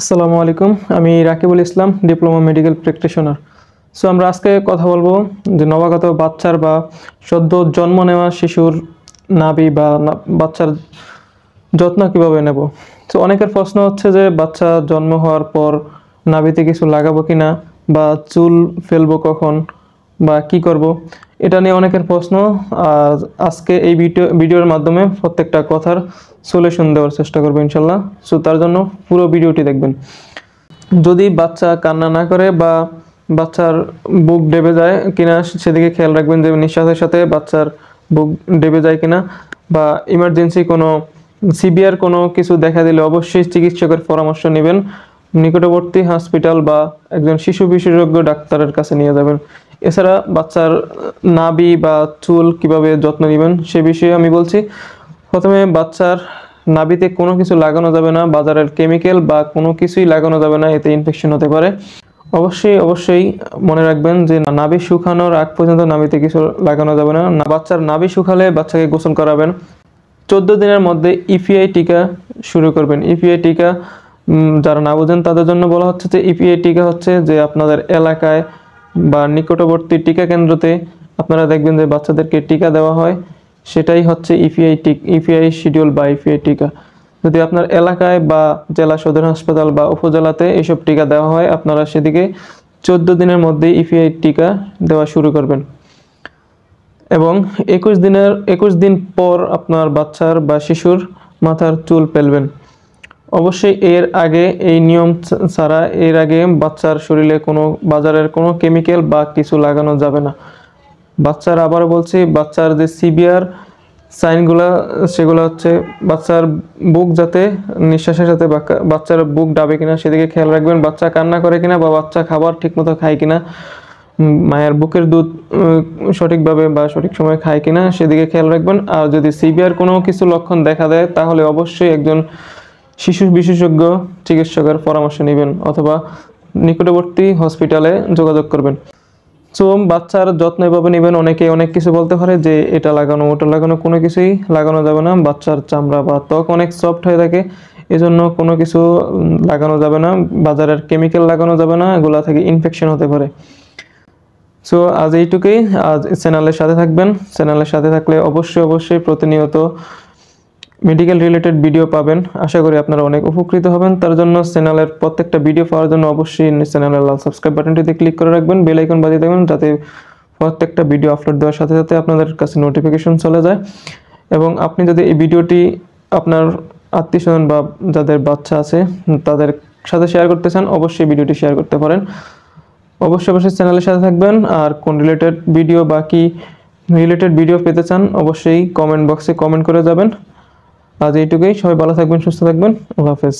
আসসালামু আলাইকুম। আমি রাকিবুল ইসলাম, ডিপ্লোমা মেডিকেল প্র্যাকটিশনার। সো আমরা আজকে কথা বলবো যে নবাগত বাচ্চার বা সদ্য জন্ম নেওয়া শিশুর নাভি বা বাচ্চার যত্ন কিভাবে নেব। সো অনেকের প্রশ্ন হচ্ছে যে বাচ্চা জন্ম হওয়ার পর নাভিতে কিছু লাগাবো কিনা বা চুল ফেলবো কখন বা কি করব, এটা নিয়ে অনেকের প্রশ্ন। আর আজকে এই ভিডিওর মাধ্যমে প্রত্যেকটা কথার সলিউশন দেওয়ার চেষ্টা করবো ইনশাল্লাহ। সো তার জন্য পুরো ভিডিওটি দেখবেন। যদি বাচ্চা কান্না না করে বা বাচ্চার বুক ডেবে যায় কিনা সেদিকে খেয়াল রাখবেন, যে নিঃশ্বাসের সাথে বাচ্চার বুক ডেবে যায় কিনা, বা ইমার্জেন্সি কোনো সিভিয়ার কোনো কিছু দেখা দিলে অবশ্যই চিকিৎসকের পরামর্শ নেবেন। নিকটবর্তী হসপিটাল বা একজন শিশু বিশেষজ্ঞ ডাক্তারের কাছে নিয়ে যাবেন। এছাড়া বাচ্চার নাভি বা চুল কিভাবে যত্ন নেবেন সে বিষয়ে আমি বলছি। প্রথমে বাচ্চার নাভিতে কোনো কিছু লাগানো যাবে না, বাজারের কেমিক্যাল বা কোনো কিছুই লাগানো যাবে না, এতে ইনফেকশন হতে পারে। অবশ্যই মনে রাখবেন যে নাভি শুকানোর আগ পর্যন্ত নাভিতে কিছু লাগানো যাবে না। বাচ্চার নাভি শুকালে বাচ্চাকে গোসল করাবেন। 14 দিনের মধ্যে ইপিআই টিকা শুরু করবেন। ইপিআই টিকা যারা না বোঝেন তাদের জন্য বলা হচ্ছে যে ইপিআই টিকা হচ্ছে যে আপনাদের এলাকায় বা নিকটবর্তী টিকা কেন্দ্রতে আপনারা দেখবেন যে বাচ্চাদেরকে টিকা দেওয়া হয়, সেটাই হচ্ছে ইপিআই শিডিউল বা ইপিআই টিকা। যদি আপনার এলাকায় বা জেলা সদর হাসপাতাল বা উপজেলাতে এইসব টিকা দেওয়া হয়, আপনারা সেদিকে 14 দিনের মধ্যে ইপিআই টিকা দেওয়া শুরু করবেন এবং 21 দিন পর আপনার বাচ্চার বা শিশুর মাথার চুল ফেলবেন। অবশ্যই এর আগে এই নিয়ম ছাড়া এর আগে বাচ্চার শরীরে কোনো বাজারের কোনো কেমিক্যাল বা কিছু লাগানো যাবে না। বাচ্চার আবার বলছি, বাচ্চার যে সিভিয়ার সাইনগুলো সেগুলো হচ্ছে বাচ্চার বুক যাতে নিঃশ্বাসের সাথে বাচ্চার বুক ডাবে কিনা সেদিকে খেয়াল রাখবেন। বাচ্চা কান্না করে কিনা বা বাচ্চা খাবার ঠিকমতো খায় কিনা, মায়ের বুকের দুধ সঠিকভাবে বা সঠিক সময়ে খায় কিনা সেদিকে খেয়াল রাখবেন। আর যদি সিভিয়ার কোনো কিছু লক্ষণ দেখা দেয় তাহলে অবশ্যই একজন শিশু বিশেষজ্ঞ চিকিৎসকের পরামর্শ নেবেন অথবা নিকটবর্তী হসপিটালে যোগাযোগ করবেন। সো বাচ্চার যত্ন এভাবে নেবেন। অনেকে অনেক কিছু বলতে পারে যে এটা লাগানো ওটা লাগানো, কোনো কিছুই লাগানো যাবে না। বাচ্চার চামড়া বা ত্বক অনেক সফট হয়ে থাকে, এজন্য কোনো কিছু লাগানো যাবে না। বাজারের কেমিক্যাল লাগানো যাবে না, এগুলা থেকে ইনফেকশন হতে পারে। সো আজ এইটুকুই। আজ চ্যানেলের সাথে থাকবেন। চ্যানেলের সাথে থাকলে অবশ্যই প্রতিনিয়ত মেডিকেল রিলেটেড ভিডিও পাবেন। আশা করি আপনারা অনেক উপকৃত হবেন। তার জন্য চ্যানেলের প্রত্যেকটা ভিডিও পাওয়ার জন্য অবশ্যই চ্যানেলের লাল সাবস্ক্রাইব বাটনটিতে ক্লিক করে রাখবেন, বেল আইকন বাজিয়ে দেবেন, যাতে প্রত্যেকটা ভিডিও আপলোড দেওয়ার সাথে সাথে আপনাদের কাছে নোটিফিকেশন চলে যায়। এবং আপনি যদি এই ভিডিওটি আপনার আত্মীয়স্বজন বা যাদের বাচ্চা আছে তাদের সাথে শেয়ার করতে চান, অবশ্যই ভিডিওটি শেয়ার করতে পারেন। অবশ্যই চ্যানেলের সাথে থাকবেন। আর কোন রিলেটেড ভিডিও বা কি রিলেটেড ভিডিও পেতে চান অবশ্যই কমেন্ট বক্সে কমেন্ট করে যাবেন। আজ এইটুকুই। সবাই ভালো থাকবেন, সুস্থ থাকবেন। আল্লাহ হাফেজ।